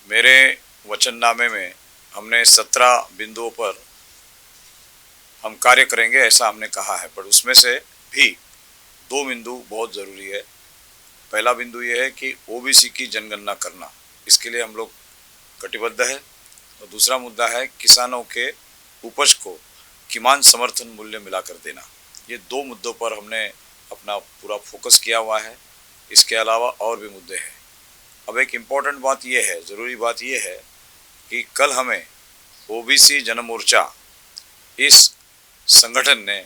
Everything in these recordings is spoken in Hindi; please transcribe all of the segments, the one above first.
मेरे वचननामे में हमने 17 बिंदुओं पर हम कार्य करेंगे ऐसा हमने कहा है, पर उसमें से भी 2 बिंदु बहुत ज़रूरी है। पहला बिंदु ये है कि ओबीसी की जनगणना करना, इसके लिए हम लोग कटिबद्ध है। और दूसरा मुद्दा है किसानों के उपज को किमान समर्थन मूल्य मिलाकर देना। ये 2 मुद्दों पर हमने अपना पूरा फोकस किया हुआ है। इसके अलावा और भी मुद्दे हैं। अब एक इम्पॉर्टेंट बात ये है, ज़रूरी बात ये है कि कल हमें ओबीसी जनमोर्चा इस संगठन ने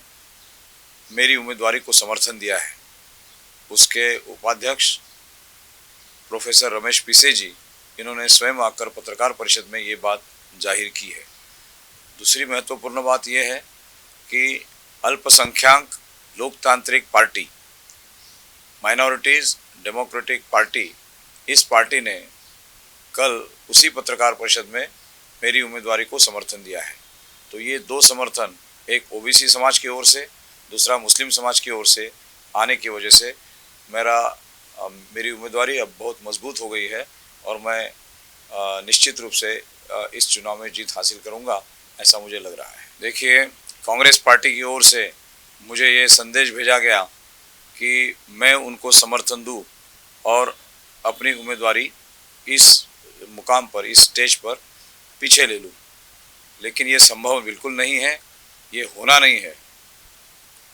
मेरी उम्मीदवारी को समर्थन दिया है। उसके उपाध्यक्ष प्रोफेसर रमेश पिसे जी, इन्होंने स्वयं आकर पत्रकार परिषद में ये बात जाहिर की है। दूसरी महत्वपूर्ण बात यह है कि अल्पसंख्यक लोकतांत्रिक पार्टी, माइनॉरिटीज़ डेमोक्रेटिक पार्टी, इस पार्टी ने कल उसी पत्रकार परिषद में मेरी उम्मीदवारी को समर्थन दिया है। तो ये 2 समर्थन, एक ओबीसी समाज की ओर से, दूसरा मुस्लिम समाज की ओर से आने की वजह से मेरी उम्मीदवारी अब बहुत मजबूत हो गई है और मैं निश्चित रूप से इस चुनाव में जीत हासिल करूंगा, ऐसा मुझे लग रहा है। देखिए, कांग्रेस पार्टी की ओर से मुझे ये संदेश भेजा गया कि मैं उनको समर्थन दूं और अपनी उम्मीदवारी इस मुकाम पर, इस स्टेज पर पीछे ले लूं, लेकिन ये संभव बिल्कुल नहीं है, ये होना नहीं है।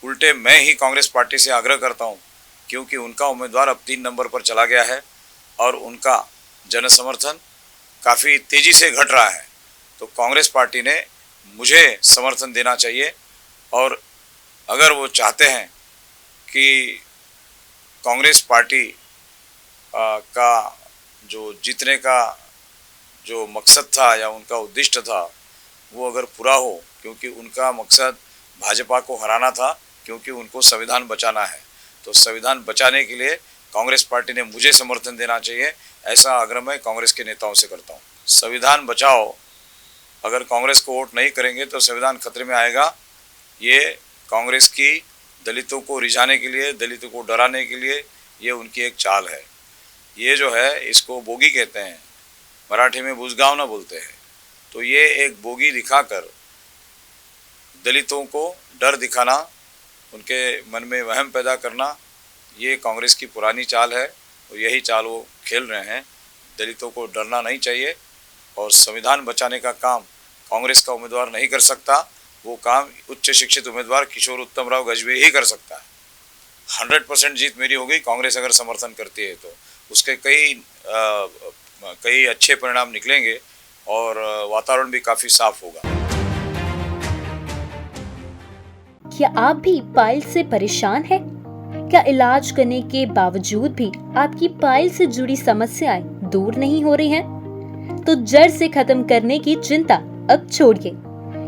उल्टे मैं ही कांग्रेस पार्टी से आग्रह करता हूं, क्योंकि उनका उम्मीदवार अब 3 नंबर पर चला गया है और उनका जनसमर्थन काफ़ी तेज़ी से घट रहा है। तो कांग्रेस पार्टी ने मुझे समर्थन देना चाहिए और अगर वो चाहते हैं कि कांग्रेस पार्टी का जो जीतने का जो मकसद था या उनका उद्दिष्ट था वो अगर पूरा हो, क्योंकि उनका मकसद भाजपा को हराना था, क्योंकि उनको संविधान बचाना है, तो संविधान बचाने के लिए कांग्रेस पार्टी ने मुझे समर्थन देना चाहिए, ऐसा आग्रह मैं कांग्रेस के नेताओं से करता हूँ। संविधान बचाओ, अगर कांग्रेस को वोट नहीं करेंगे तो संविधान खतरे में आएगा। ये कांग्रेस की दलितों को रिझाने के लिए, दलितों को डराने के लिए ये उनकी एक चाल है। ये जो है, इसको बोगी कहते हैं, मराठी में बुजगावना बोलते हैं। तो ये एक बोगी दिखाकर दलितों को डर दिखाना, उनके मन में वहम पैदा करना, ये कांग्रेस की पुरानी चाल है और यही चाल वो खेल रहे हैं। दलितों को डरना नहीं चाहिए और संविधान बचाने का काम कांग्रेस का उम्मीदवार नहीं कर सकता, वो काम उच्च शिक्षित उम्मीदवार किशोर उत्तमराव गजबे ही कर सकता है। 100% जीत मेरी होगी, कांग्रेस अगर समर्थन करती है तो उसके कई अच्छे परिणाम निकलेंगे और वातावरण भी काफ़ी साफ होगा। क्या आप भी पाइल से परेशान हैं? क्या इलाज करने के बावजूद भी आपकी पाइल से जुड़ी समस्याएं दूर नहीं हो रही हैं? तो जड़ से खत्म करने की चिंता अब छोड़िए,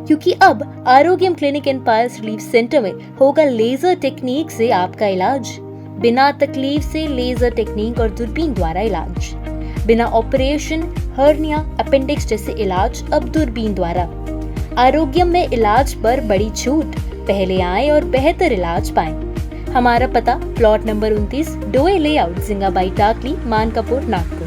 क्योंकि अब Arogyam clinic and piles relief centre में होगा लेजर टेक्निक से आपका इलाज। बिना तकलीफ से लेजर टेक्निक और दूरबीन द्वारा इलाज, बिना ऑपरेशन, हर्निया, अपेंडिक्स जैसे इलाज अब दूरबीन द्वारा। आरोग्यम में इलाज पर बड़ी छूट, पहले आए और बेहतर इलाज पाएं। हमारा पता प्लॉट नंबर 29, डोए लेआउट, जिंगाबाई टाकली, मानकापुर, नागपुर।